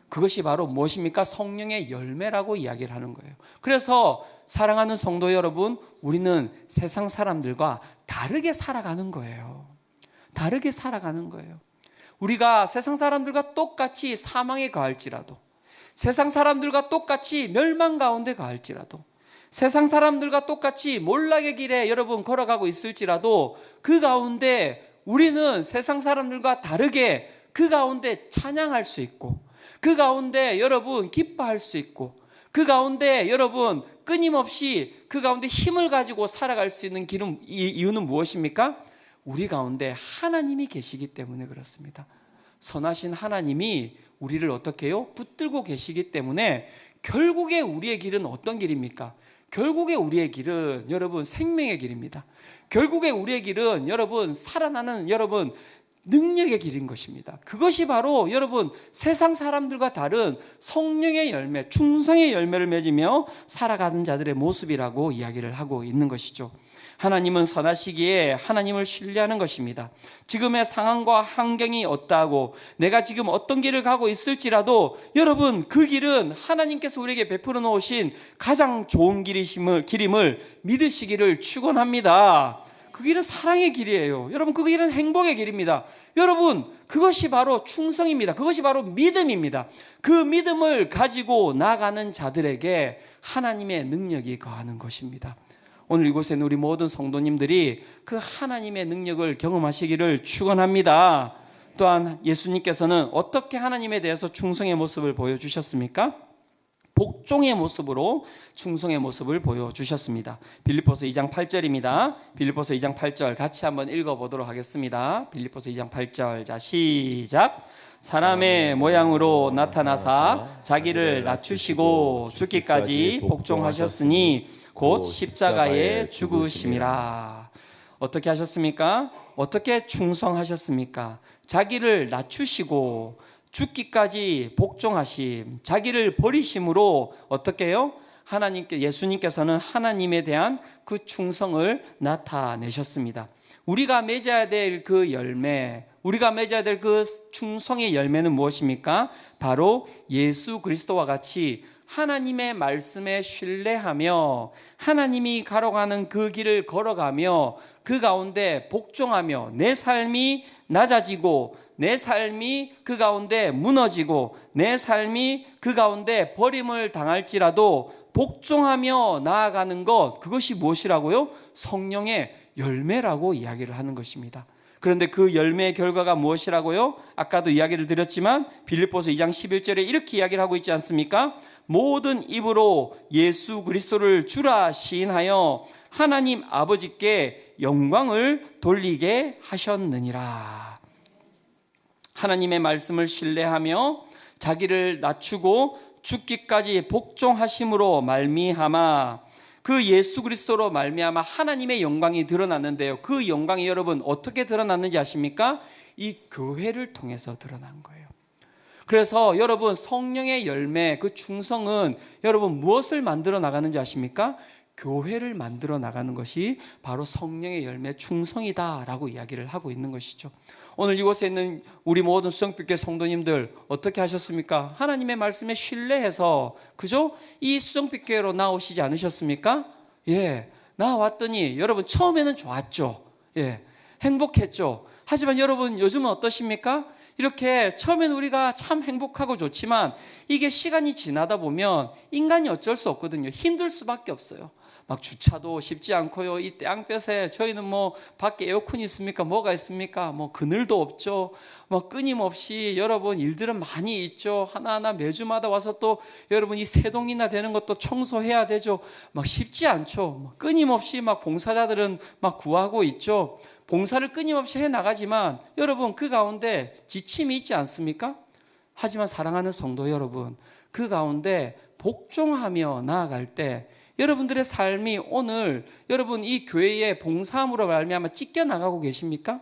그것이 바로 무엇입니까? 성령의 열매라고 이야기를 하는 거예요. 그래서 사랑하는 성도 여러분, 우리는 세상 사람들과 다르게 살아가는 거예요. 다르게 살아가는 거예요. 우리가 세상 사람들과 똑같이 사망에 가할지라도, 세상 사람들과 똑같이 멸망 가운데 가할지라도, 세상 사람들과 똑같이 몰락의 길에 여러분 걸어가고 있을지라도 그 가운데 우리는 세상 사람들과 다르게 그 가운데 찬양할 수 있고, 그 가운데 여러분 기뻐할 수 있고, 그 가운데 여러분 끊임없이 그 가운데 힘을 가지고 살아갈 수 있는 이유는 무엇입니까? 우리 가운데 하나님이 계시기 때문에 그렇습니다. 선하신 하나님이 우리를 어떻게 해요? 붙들고 계시기 때문에 결국에 우리의 길은 어떤 길입니까? 결국에 우리의 길은 여러분 생명의 길입니다. 결국에 우리의 길은 여러분 살아나는 여러분 능력의 길인 것입니다. 그것이 바로 여러분 세상 사람들과 다른 성령의 열매, 충성의 열매를 맺으며 살아가는 자들의 모습이라고 이야기를 하고 있는 것이죠. 하나님은 선하시기에 하나님을 신뢰하는 것입니다. 지금의 상황과 환경이 어떠하고 내가 지금 어떤 길을 가고 있을지라도 여러분 그 길은 하나님께서 우리에게 베풀어 놓으신 가장 좋은 길임을 믿으시기를 축원합니다. 그 길은 사랑의 길이에요. 여러분 그 길은 행복의 길입니다. 여러분 그것이 바로 충성입니다. 그것이 바로 믿음입니다. 그 믿음을 가지고 나가는 자들에게 하나님의 능력이 거하는 것입니다. 오늘 이곳에 있는 우리 모든 성도님들이 그 하나님의 능력을 경험하시기를 축원합니다. 또한 예수님께서는 어떻게 하나님에 대해서 충성의 모습을 보여주셨습니까? 복종의 모습으로 충성의 모습을 보여주셨습니다. 빌립보서 2장 8절입니다. 빌립보서 2장 8절 같이 한번 읽어보도록 하겠습니다. 빌립보서 2장 8절 자 시작. 사람의 모양으로 나타나사 자기를 낮추시고 죽기까지 복종하셨으니 곧 십자가에 죽으심이라. 어떻게 하셨습니까? 어떻게 충성하셨습니까? 자기를 낮추시고 죽기까지 복종하심, 자기를 버리심으로 어떻게 해요? 예수님께서는 하나님에 대한 그 충성을 나타내셨습니다. 우리가 맺어야 될 그 열매, 우리가 맺어야 될 그 충성의 열매는 무엇입니까? 바로 예수 그리스도와 같이 하나님의 말씀에 신뢰하며 하나님이 가로가는 그 길을 걸어가며 그 가운데 복종하며 내 삶이 낮아지고 내 삶이 그 가운데 무너지고 내 삶이 그 가운데 버림을 당할지라도 복종하며 나아가는 것, 그것이 무엇이라고요? 성령의 열매라고 이야기를 하는 것입니다. 그런데 그 열매의 결과가 무엇이라고요? 아까도 이야기를 드렸지만 빌립보서 2장 11절에 이렇게 이야기를 하고 있지 않습니까? 모든 입으로 예수 그리스도를 주라 시인하여 하나님 아버지께 영광을 돌리게 하셨느니라. 하나님의 말씀을 신뢰하며 자기를 낮추고 죽기까지 복종하심으로 말미암아 그 예수 그리스도로 말미암아 하나님의 영광이 드러났는데요. 그 영광이 여러분 어떻게 드러났는지 아십니까? 이 교회를 통해서 드러난 거예요. 그래서 여러분 성령의 열매, 그 충성은 여러분 무엇을 만들어 나가는지 아십니까? 교회를 만들어 나가는 것이 바로 성령의 열매 충성이다라고 이야기를 하고 있는 것이죠. 오늘 이곳에 있는 우리 모든 수정빛교회 성도님들 어떻게 하셨습니까? 하나님의 말씀에 신뢰해서 그죠? 이 수정빛교회로 나오시지 않으셨습니까? 예, 나왔더니 여러분 처음에는 좋았죠. 예, 행복했죠. 하지만 여러분 요즘은 어떠십니까? 이렇게 처음엔 우리가 참 행복하고 좋지만 이게 시간이 지나다 보면 인간이 어쩔 수 없거든요. 힘들 수밖에 없어요. 막 주차도 쉽지 않고요. 이 땅볕에 저희는 뭐 밖에 에어컨이 있습니까? 뭐가 있습니까? 뭐 그늘도 없죠. 뭐 끊임없이 여러분 일들은 많이 있죠. 하나하나 매주마다 와서 또 여러분 이 세동이나 되는 것도 청소해야 되죠. 막 쉽지 않죠. 끊임없이 막 봉사자들은 막 구하고 있죠. 봉사를 끊임없이 해 나가지만 여러분 그 가운데 지침이 있지 않습니까? 하지만 사랑하는 성도 여러분, 그 가운데 복종하며 나아갈 때 여러분들의 삶이 오늘 여러분 이 교회의 봉사함으로 말미암아 찢겨 나가고 계십니까?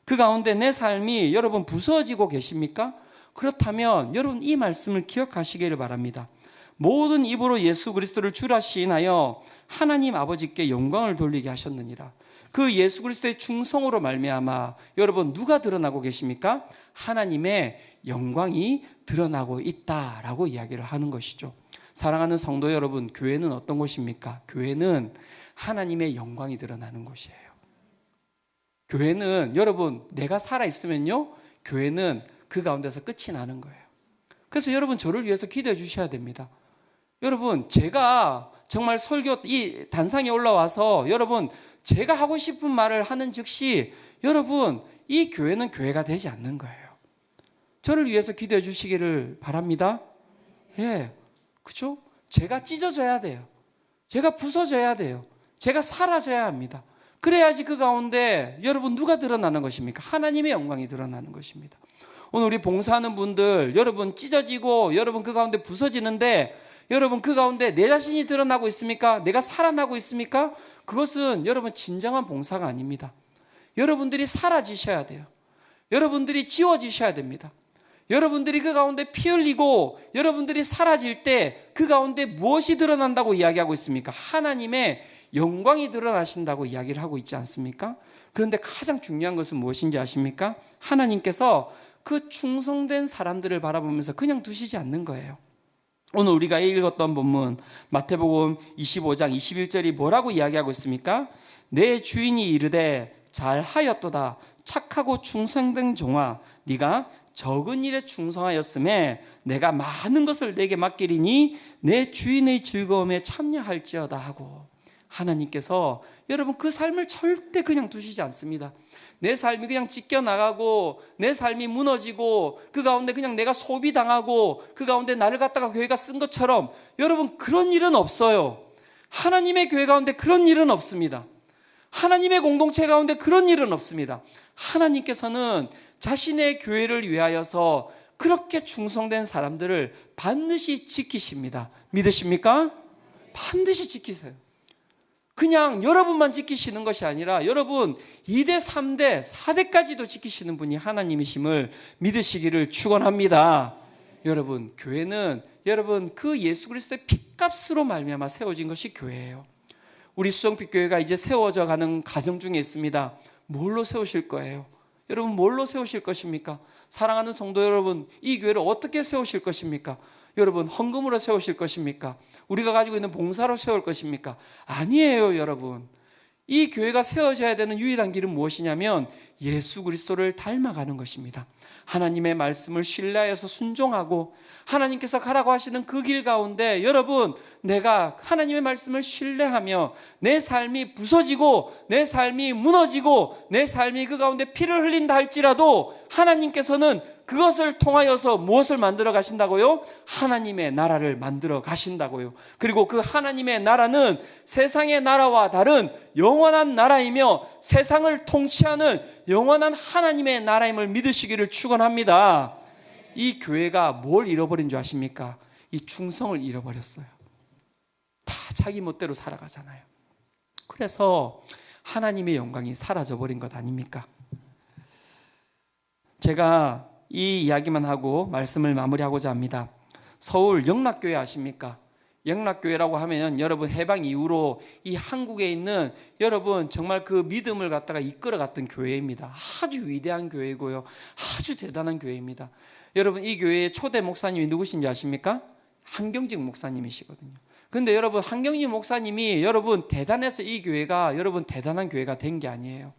그 가운데 내 삶이 여러분 부서지고 계십니까? 그렇다면 여러분 이 말씀을 기억하시기를 바랍니다. 모든 입으로 예수 그리스도를 주라 시인하여 하나님 아버지께 영광을 돌리게 하셨느니라. 그 예수 그리스도의 충성으로 말미암아 여러분 누가 드러나고 계십니까? 하나님의 영광이 드러나고 있다라고 이야기를 하는 것이죠. 사랑하는 성도 여러분, 교회는 어떤 곳입니까? 교회는 하나님의 영광이 드러나는 곳이에요. 교회는 여러분 내가 살아있으면요 교회는 그 가운데서 끝이 나는 거예요. 그래서 여러분 저를 위해서 기도해 주셔야 됩니다. 여러분 제가 정말 설교 이 단상에 올라와서 여러분 제가 하고 싶은 말을 하는 즉시 여러분 이 교회는 교회가 되지 않는 거예요. 저를 위해서 기도해 주시기를 바랍니다. 예, 그렇죠? 제가 찢어져야 돼요. 제가 부서져야 돼요. 제가 사라져야 합니다. 그래야지 그 가운데 여러분 누가 드러나는 것입니까? 하나님의 영광이 드러나는 것입니다. 오늘 우리 봉사하는 분들 여러분 찢어지고 여러분 그 가운데 부서지는데 여러분 그 가운데 내 자신이 드러나고 있습니까? 내가 살아나고 있습니까? 그것은 여러분 진정한 봉사가 아닙니다. 여러분들이 사라지셔야 돼요. 여러분들이 지워지셔야 됩니다. 여러분들이 그 가운데 피 흘리고 여러분들이 사라질 때 그 가운데 무엇이 드러난다고 이야기하고 있습니까? 하나님의 영광이 드러나신다고 이야기를 하고 있지 않습니까? 그런데 가장 중요한 것은 무엇인지 아십니까? 하나님께서 그 충성된 사람들을 바라보면서 그냥 두시지 않는 거예요. 오늘 우리가 읽었던 본문 마태복음 25장 21절이 뭐라고 이야기하고 있습니까? 내 주인이 이르되 잘하였도다 착하고 충성된 종아 네가 적은 일에 충성하였음에 내가 많은 것을 내게 맡기리니 내 주인의 즐거움에 참여할지어다 하고 하나님께서 여러분 그 삶을 절대 그냥 두시지 않습니다. 내 삶이 그냥 찢겨나가고 내 삶이 무너지고 그 가운데 그냥 내가 소비당하고 그 가운데 나를 갖다가 교회가 쓴 것처럼 여러분 그런 일은 없어요. 하나님의 교회 가운데 그런 일은 없습니다. 하나님의 공동체 가운데 그런 일은 없습니다. 하나님께서는 자신의 교회를 위하여서 그렇게 충성된 사람들을 반드시 지키십니다. 믿으십니까? 반드시 지키세요. 그냥 여러분만 지키시는 것이 아니라 여러분 2대, 3대, 4대까지도 지키시는 분이 하나님이심을 믿으시기를 축원합니다. 여러분 교회는 여러분 그 예수 그리스도의 핏값으로 말미암아 세워진 것이 교회예요. 우리 수정빛 교회가 이제 세워져 가는 과정 중에 있습니다. 뭘로 세우실 거예요? 여러분 뭘로 세우실 것입니까? 사랑하는 성도 여러분, 이 교회를 어떻게 세우실 것입니까? 여러분 헌금으로 세우실 것입니까? 우리가 가지고 있는 봉사로 세울 것입니까? 아니에요, 여러분. 이 교회가 세워져야 되는 유일한 길은 무엇이냐면 예수 그리스도를 닮아가는 것입니다. 하나님의 말씀을 신뢰하여서 순종하고 하나님께서 가라고 하시는 그 길 가운데 여러분 내가 하나님의 말씀을 신뢰하며 내 삶이 부서지고 내 삶이 무너지고 내 삶이 그 가운데 피를 흘린다 할지라도 하나님께서는 그것을 통하여서 무엇을 만들어 가신다고요? 하나님의 나라를 만들어 가신다고요. 그리고 그 하나님의 나라는 세상의 나라와 다른 영원한 나라이며 세상을 통치하는 영원한 하나님의 나라임을 믿으시기를 축원합니다. 이 교회가 뭘 잃어버린 줄 아십니까? 이 충성을 잃어버렸어요. 다 자기 멋대로 살아가잖아요. 그래서 하나님의 영광이 사라져버린 것 아닙니까? 제가 이 이야기만 하고 말씀을 마무리하고자 합니다. 서울 영락교회 아십니까? 영락교회라고 하면 여러분 해방 이후로 이 한국에 있는 여러분 정말 그 믿음을 갖다가 이끌어갔던 교회입니다. 아주 위대한 교회고요. 아주 대단한 교회입니다. 여러분 이 교회의 초대 목사님이 누구신지 아십니까? 한경직 목사님이시거든요. 근데 여러분 한경직 목사님이 여러분 대단해서 이 교회가 여러분 대단한 교회가 된 게 아니에요.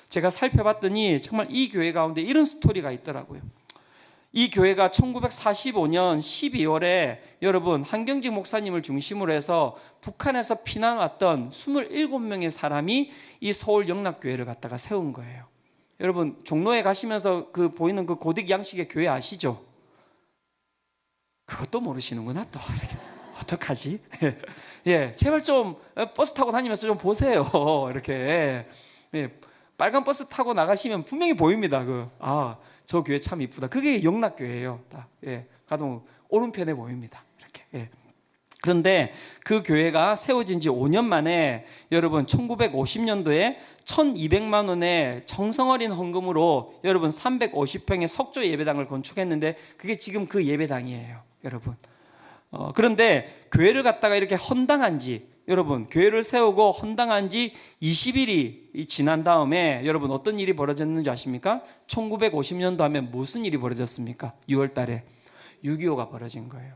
제가 살펴봤더니 정말 이 교회 가운데 이런 스토리가 있더라고요. 이 교회가 1945년 12월에 여러분 한경직 목사님을 중심으로 해서 북한에서 피난 왔던 27명의 사람이 이 서울 영락교회를 갖다가 세운 거예요. 여러분 종로에 가시면서 그 보이는 그 고딕 양식의 교회 아시죠? 그것도 모르시는구나 또. 어떡하지? 예, 제발 좀 버스 타고 다니면서 좀 보세요. 이렇게. 예, 빨간 버스 타고 나가시면 분명히 보입니다. 저 교회 참 이쁘다. 그게 영락교회예요. 예, 가동 오른편에 보입니다. 이렇게. 예. 그런데 그 교회가 세워진 지 5년 만에 여러분 1950년도에 1,200만 원의 정성어린 헌금으로 여러분 350평의 석조 예배당을 건축했는데 그게 지금 그 예배당이에요. 여러분. 그런데 교회를 갖다가 이렇게 헌당한 지 여러분 교회를 세우고 헌당한 지 20일이 지난 다음에 여러분 어떤 일이 벌어졌는지 아십니까? 1950년도 하면 무슨 일이 벌어졌습니까? 6월 달에 6.25가 벌어진 거예요.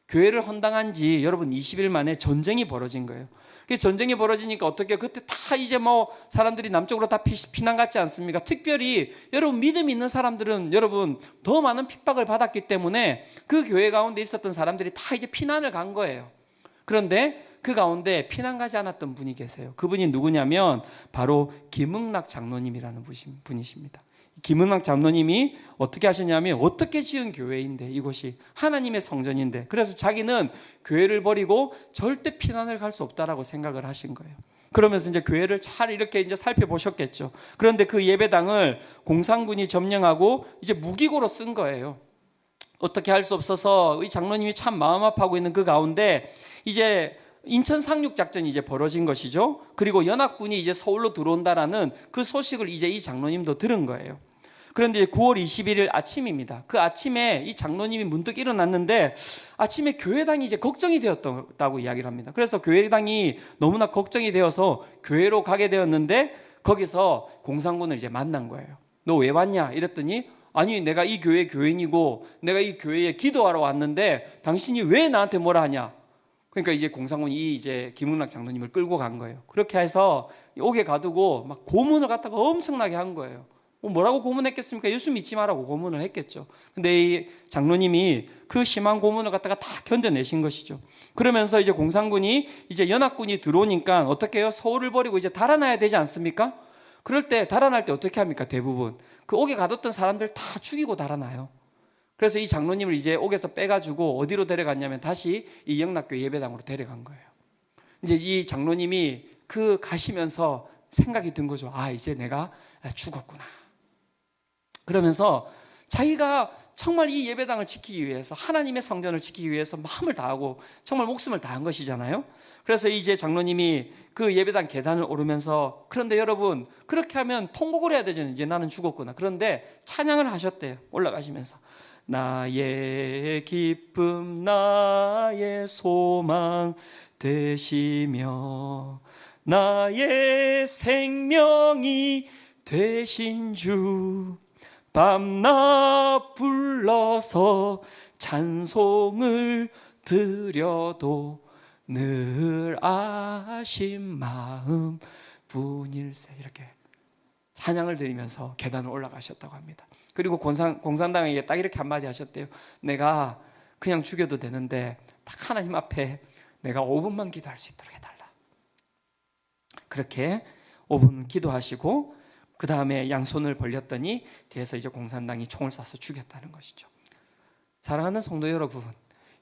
교회를 헌당한 지 여러분 20일 만에 전쟁이 벌어진 거예요. 전쟁이 벌어지니까 어떻게 그때 다 이제 뭐 사람들이 남쪽으로 다 피난 갔지 않습니까? 특별히 여러분 믿음 있는 사람들은 여러분 더 많은 핍박을 받았기 때문에 그 교회 가운데 있었던 사람들이 다 이제 피난을 간 거예요. 그런데 그 가운데 피난 가지 않았던 분이 계세요. 그분이 누구냐면 바로 김응락 장로님이라는 분이십니다. 김은학 장로님이 어떻게 하셨냐면, 어떻게 지은 교회인데, 이곳이 하나님의 성전인데, 그래서 자기는 교회를 버리고 절대 피난을 갈 수 없다라고 생각을 하신 거예요. 그러면서 이제 교회를 잘 이렇게 이제 살펴보셨겠죠. 그런데 그 예배당을 공산군이 점령하고 이제 무기고로 쓴 거예요. 어떻게 할 수 없어서 이 장로님이 참 마음 아파하고 있는 그 가운데 이제 인천 상륙 작전이 이제 벌어진 것이죠. 그리고 연합군이 이제 서울로 들어온다라는 그 소식을 이제 이 장로님도 들은 거예요. 그런데 9월 21일 아침입니다. 그 아침에 이 장로님이 문득 일어났는데 아침에 교회당이 이제 걱정이 되었다고 이야기를 합니다. 그래서 교회당이 너무나 걱정이 되어서 교회로 가게 되었는데 거기서 공산군을 이제 만난 거예요. 너 왜 왔냐? 이랬더니 아니, 내가 이 교회 교인이고 내가 이 교회에 기도하러 왔는데 당신이 왜 나한테 뭐라 하냐? 그러니까 이제 공산군이 이제 김응락 장로님을 끌고 간 거예요. 그렇게 해서 옥에 가두고 막 고문을 갖다가 엄청나게 한 거예요. 뭐라고 고문했겠습니까? 예수 믿지 마라고 고문을 했겠죠. 근데 이 장로님이 그 심한 고문을 갖다가 다 견뎌내신 것이죠. 그러면서 이제 공산군이 이제 연합군이 들어오니까 어떻게 해요? 서울을 버리고 이제 달아나야 되지 않습니까? 그럴 때 달아날 때 어떻게 합니까? 대부분 그 옥에 가뒀던 사람들 다 죽이고 달아나요. 그래서 이 장로님을 이제 옥에서 빼가지고 어디로 데려갔냐면 다시 이 영락교회 예배당으로 데려간 거예요. 이제 이 장로님이 그 가시면서 생각이 든 거죠. 아, 이제 내가 죽었구나. 그러면서 자기가 정말 이 예배당을 지키기 위해서, 하나님의 성전을 지키기 위해서 마음을 다하고 정말 목숨을 다한 것이잖아요. 그래서 이제 장로님이 그 예배당 계단을 오르면서, 그런데 여러분 그렇게 하면 통곡을 해야 되잖아요. 이제 나는 죽었구나. 그런데 찬양을 하셨대요. 올라가시면서 나의 기쁨 나의 소망 되시며 나의 생명이 되신 주 밤낮 불러서 찬송을 드려도 늘 아신 마음 분일세. 이렇게 찬양을 드리면서 계단을 올라가셨다고 합니다. 그리고 공산당에게 딱 이렇게 한마디 하셨대요. 내가 그냥 죽여도 되는데 딱 하나님 앞에 내가 5분만 기도할 수 있도록 해달라. 그렇게 5분 기도하시고 그 다음에 양손을 벌렸더니 뒤에서 이제 공산당이 총을 쏴서 죽였다는 것이죠. 사랑하는 성도 여러분,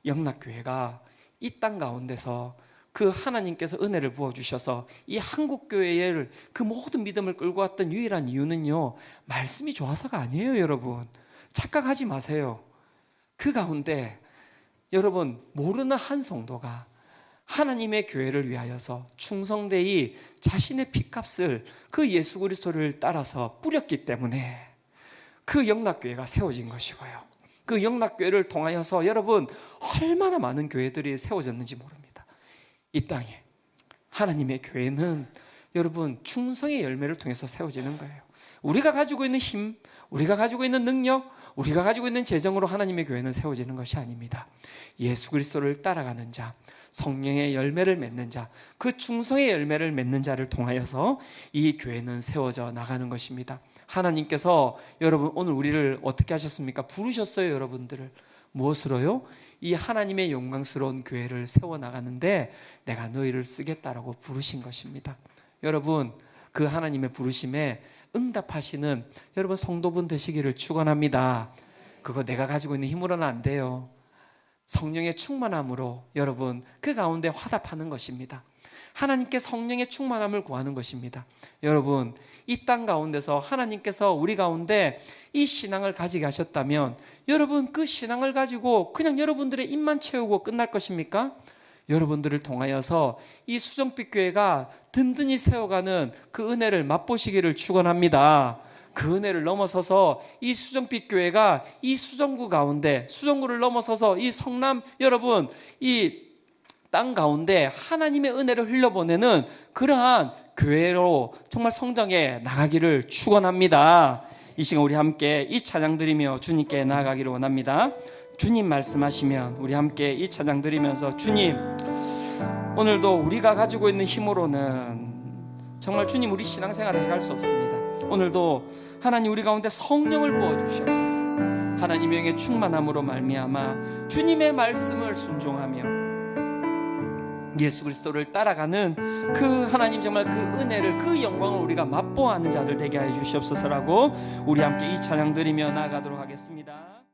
영락교회가 이 땅 가운데서 그 하나님께서 은혜를 부어주셔서 이 한국교회를 그 모든 믿음을 끌고 왔던 유일한 이유는요, 말씀이 좋아서가 아니에요. 여러분 착각하지 마세요. 그 가운데 여러분 모르는 한 성도가 하나님의 교회를 위하여서 충성되이 자신의 피값을 그 예수 그리스도를 따라서 뿌렸기 때문에 그 영락교회가 세워진 것이고요. 그 영락교회를 통하여서 여러분 얼마나 많은 교회들이 세워졌는지 모릅니다. 이 땅에 하나님의 교회는 여러분 충성의 열매를 통해서 세워지는 거예요. 우리가 가지고 있는 힘, 우리가 가지고 있는 능력, 우리가 가지고 있는 재정으로 하나님의 교회는 세워지는 것이 아닙니다. 예수 그리스도를 따라가는 자, 성령의 열매를 맺는 자, 그 충성의 열매를 맺는 자를 통하여서 이 교회는 세워져 나가는 것입니다. 하나님께서 여러분 오늘 우리를 어떻게 하셨습니까? 부르셨어요. 여러분들을 무엇으로요? 이 하나님의 영광스러운 교회를 세워나가는데 내가 너희를 쓰겠다라고 부르신 것입니다. 여러분 그 하나님의 부르심에 응답하시는 여러분 성도분 되시기를 축원합니다. 그거 내가 가지고 있는 힘으로는 안 돼요. 성령의 충만함으로 여러분 그 가운데 화답하는 것입니다. 하나님께 성령의 충만함을 구하는 것입니다. 여러분 이 땅 가운데서 하나님께서 우리 가운데 이 신앙을 가지게 하셨다면 여러분 그 신앙을 가지고 그냥 여러분들의 입만 채우고 끝날 것입니까? 여러분들을 통하여서 이 수정빛 교회가 든든히 세워가는 그 은혜를 맛보시기를 축원합니다. 그 은혜를 넘어서서 이 수정빛 교회가 이 수정구 가운데, 수정구를 넘어서서 이 성남 여러분 이 땅 가운데 하나님의 은혜를 흘려보내는 그러한 교회로 정말 성장해 나가기를 축원합니다. 이 시간 우리 함께 이 찬양 드리며 주님께 나아가기를 원합니다. 주님 말씀하시면 우리 함께 이 찬양 드리면서, 주님 오늘도 우리가 가지고 있는 힘으로는 정말 주님 우리 신앙생활을 해갈 수 없습니다. 오늘도 하나님 우리 가운데 성령을 부어주시옵소서. 하나님의 영의 충만함으로 말미암아 주님의 말씀을 순종하며 예수 그리스도를 따라가는 그 하나님 정말 그 은혜를, 그 영광을 우리가 맛보아하는 자들 되게 하여 주시옵소서라고 우리 함께 이 찬양 드리며 나아가도록 하겠습니다.